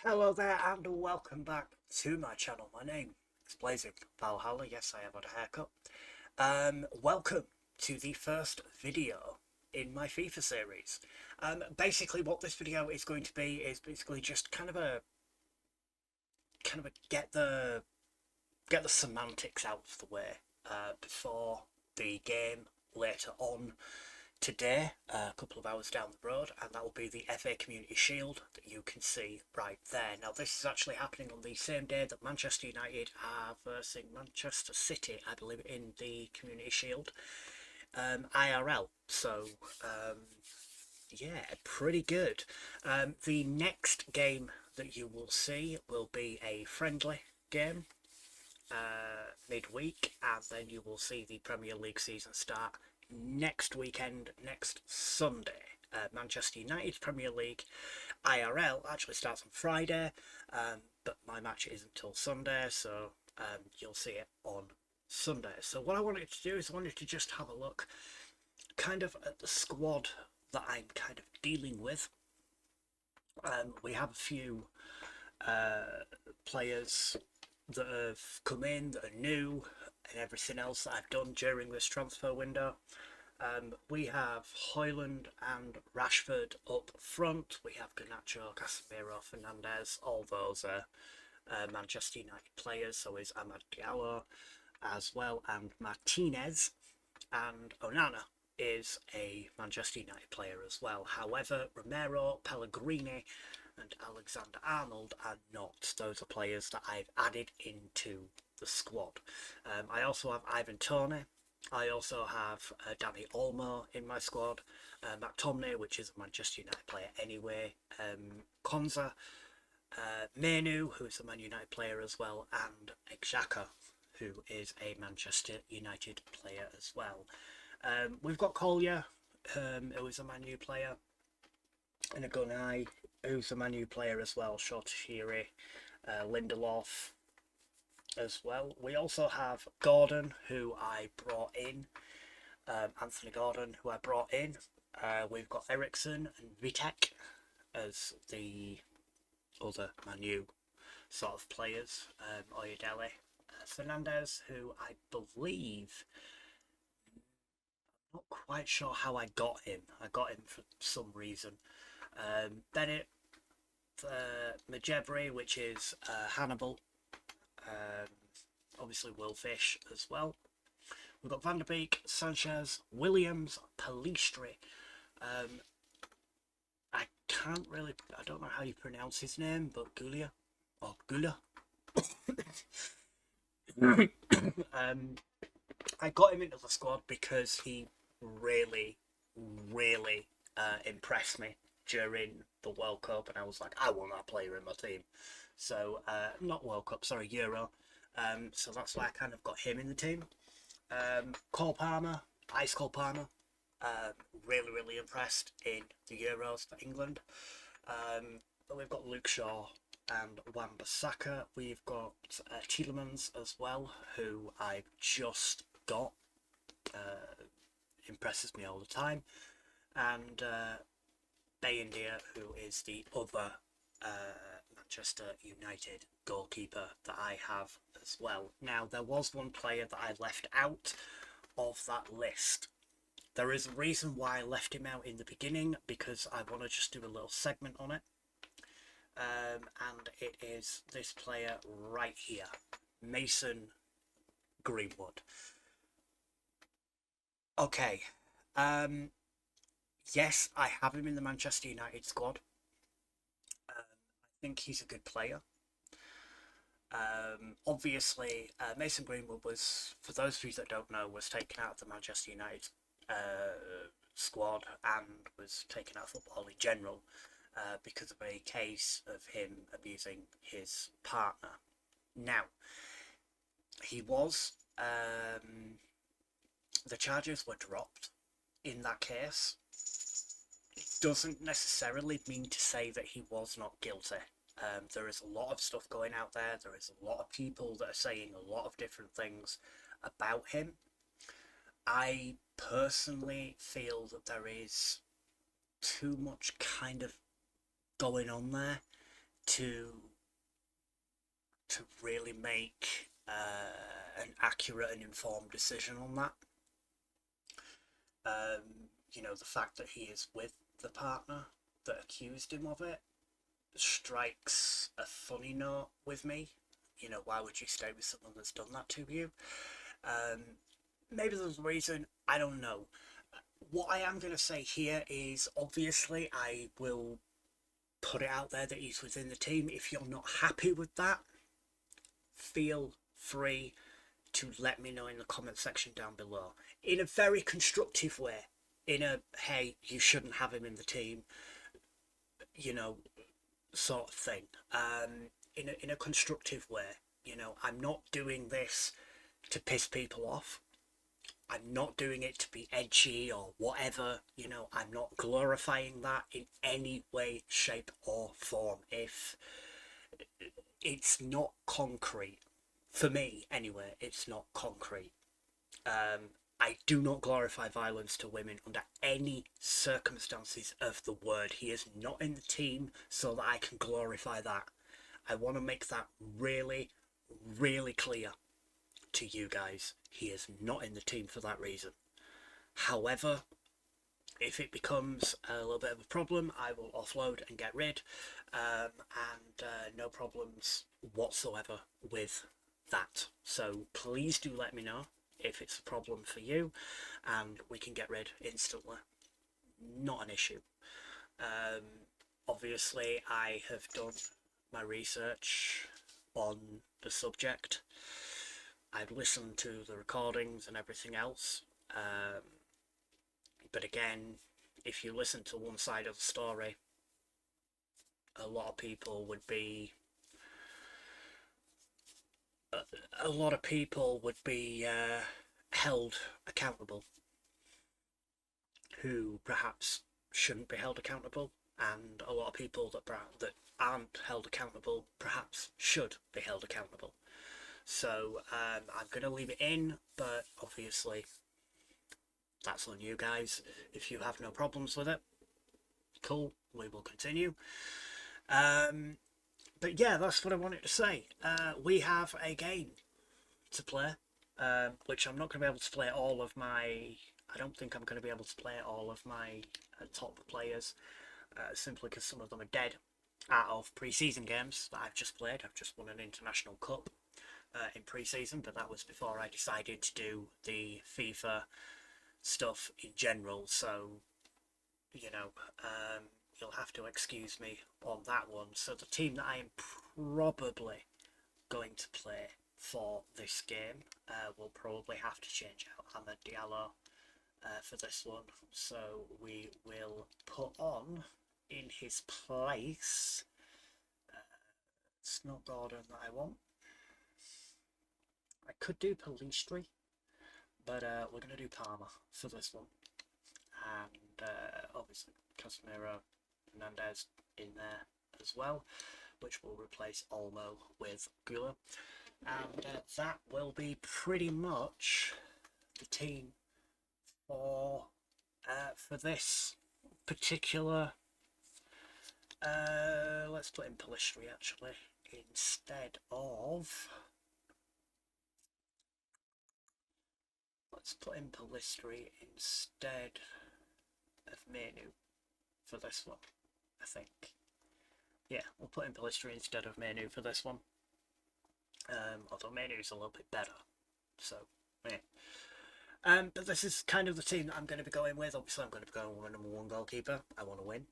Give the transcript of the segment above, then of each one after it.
Hello there and welcome back to my channel. My name is Blazing Valhalla. Yes, I have had a haircut. Welcome to the first video in my FIFA series. Basically what this video is going to be is basically just kind of a get the semantics out of the way before the game later on today, a couple of hours down the road, and that will be the FA Community Shield that you can see right there. Now, this is actually happening on the same day that Manchester United are versing Manchester City, I believe, in the Community Shield IRL. So, yeah, pretty good. The next game that you will see will be a friendly game midweek, and then you will see the Premier League season start next weekend, next Sunday. Manchester United's Premier League IRL actually starts on Friday, but my match isn't until Sunday, so you'll see it on Sunday. So what I wanted to do is I wanted to just have a look kind of at the squad that I'm kind of dealing with. We have a few players that have come in that are new and everything else that I've done during this transfer window. We have Højlund and Rashford up front. We have Garnacho, Casemiro, Fernandes. All those are Manchester United players. So is Amad Diallo as well, and Martinez, and Onana is a Manchester United player as well. However, Romero, Pellegrini and Alexander Arnold are not. Those are players that I've added into the squad. I also have Ivan Toney. I also have Danny Olmo in my squad. McTominay, which is a Manchester United player anyway. Konza, Menu, who is a Man United player as well, and Xhaka, who is a Manchester United player as well. We've got Collier, who is a Man U player, and a Gunai, who's a Man U player as well, Shotashiri, Lindelof as well. We also have Gordon, who I brought in, Anthony Gordon, who I brought in. We've got Ericsson and Vitek as the other Man U sort of players. Oyedele, Fernandes, who I believe, I'm not quite sure how I got him. I got him for some reason. Bennett, Majebri, which is Hannibal, obviously Willfish as well. We've got Van der Beek, Sanchez, Williams, Palistri. I can't really, I don't know how you pronounce his name, but Gulia, or Gula. I got him into the squad because he really impressed me during the World Cup, and I was like, I want that player in my team. So not World Cup, sorry, Euro. So that's why I kind of got him in the team. Cole Palmer, Ice Cole Palmer, really impressed in the Euros for England. But we've got Luke Shaw and Wan-Bissaka. We've got Tielemans as well, who I've just got. Impresses me all the time. And Bayendier, who is the other Manchester United goalkeeper that I have as well. Now, there was one player that I left out of that list. There is a reason why I left him out in the beginning, because I want to just do a little segment on it. And it is this player right here, Mason Greenwood. Okay, yes, I have him in the Manchester United squad. I think he's a good player. Obviously, Mason Greenwood was, for those of you that don't know, was taken out of the Manchester United squad and was taken out of football in general because of a case of him abusing his partner. Now, he was, the charges were dropped in that case. It doesn't necessarily mean to say that he was not guilty. There is a lot of stuff going out there. There is a lot of people that are saying a lot of different things about him. I personally feel that there is too much kind of going on there to really make an accurate and informed decision on that. You know, the fact that he is with the partner that accused him of it strikes a funny note with me. You know, why would you stay with someone that's done that to you? Maybe there's a reason, I don't know. What I am going to say here is, obviously, I will put it out there that he's within the team. If you're not happy with that, feel free to let me know in the comment section down below. In a very constructive way. In a, hey, you shouldn't have him in the team, you know, sort of thing. In a constructive way. You know, I'm not doing this to piss people off. I'm not doing it to be edgy or whatever, you know, I'm not glorifying that in any way, shape or form. If it's not concrete, for me anyway, it's not concrete. I do not glorify violence to women under any circumstances of the word. He is not in the team so that I can glorify that. I want to make that really, really clear to you guys. He is not in the team for that reason. However, if it becomes a little bit of a problem, I will offload and get rid, and no problems whatsoever with that. So please do let me know if it's a problem for you, and we can get rid instantly. Not an issue. Obviously, I have done my research on the subject. I've listened to the recordings and everything else, but again, if you listen to one side of the story, a lot of people would be held accountable who perhaps shouldn't be held accountable, and a lot of people that aren't held accountable perhaps should be held accountable. So I'm going to leave it in, but obviously that's on you guys. If you have no problems with it, cool, we will continue. But yeah, that's what I wanted to say. We have a game to play, which I'm not going to be able to play all of my... I don't think I'm going to be able to play all of my top players, simply because some of them are dead out of pre-season games that I've just played. I've just won an international cup in pre-season, but that was before I decided to do the FIFA stuff in general, so you know, you'll have to excuse me on that one. So the team that I am probably going to play for this game will probably have to change out Ahmed Diallo for this one, so we will put on in his place, it's not Gordon that I want. I could do Palistri, but we're going to do Palmer for this one. And obviously Casemiro, Hernandez in there as well, which will replace Olmo with Gula. And that will be pretty much the team for this particular... let's put in Palistri actually, instead of... Let's put in Palistri instead of Menu for this one, I think. Yeah, we'll put in Palistri instead of Menu for this one. Although Menu's a little bit better, so yeah. But this is kind of the team that I'm going to be going with. Obviously, I'm going to be going with my #1 goalkeeper. I want to win.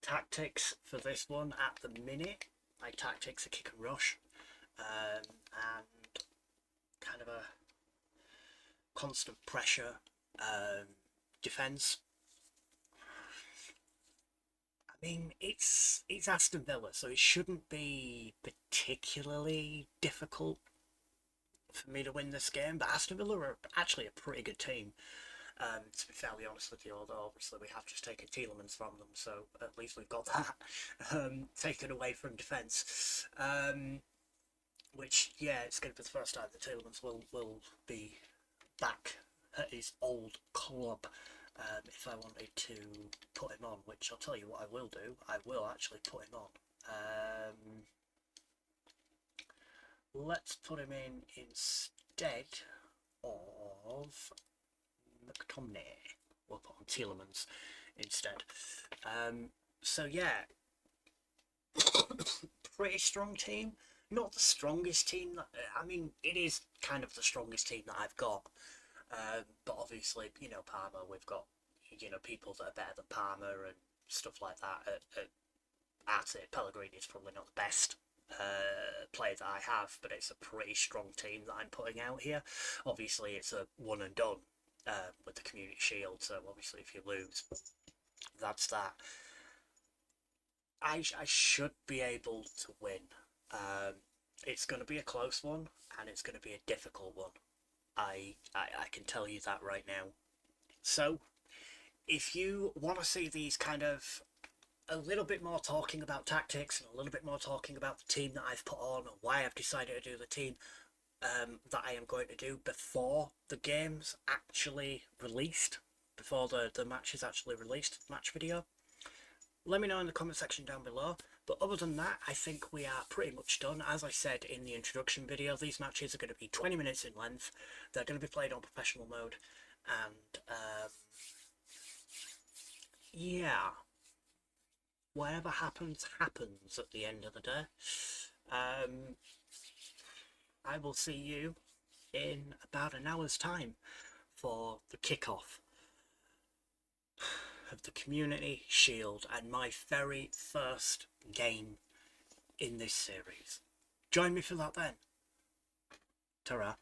Tactics for this one at the minute, my tactics are kick and rush, and kind of a constant pressure defence. I mean, it's Aston Villa, so it shouldn't be particularly difficult for me to win this game, but Aston Villa are actually a pretty good team, to be fairly honest with you, although obviously we have just taken Tielemans from them, so at least we've got that taken away from defence. Which, yeah, it's going to be the first time that Tielemans will be back at his old club If I wanted to put him on, which I'll tell you what I will do, I will actually put him on. Let's put him in instead of McTominay. We'll put on Tielemans instead. So yeah, pretty strong team. Not the strongest team. I mean, it is kind of the strongest team that I've got. But obviously, you know, Parma, we've got, you know, people that are better than Parma and stuff like that. At it, Pellegrini is probably not the best player that I have, but it's a pretty strong team that I'm putting out here. Obviously, it's a one and done with the Community Shield, so obviously if you lose, that's that. I should be able to win. It's going to be a close one, and it's going to be a difficult one. I can tell you that right now. So, if you want to see these kind of a little bit more talking about tactics and a little bit more talking about the team that I've put on and why I've decided to do the team that I am going to do before the game's actually released, before the match is actually released, match video, let me know in the comment section down below. But other than that, I think we are pretty much done. As I said in the introduction video, these matches are going to be 20 minutes in length. They're going to be played on professional mode. And, yeah. Whatever happens, happens at the end of the day. I will see you in about an hour's time for the kickoff of the Community Shield and my very first game in this series. Join me for that then. Ta-ra.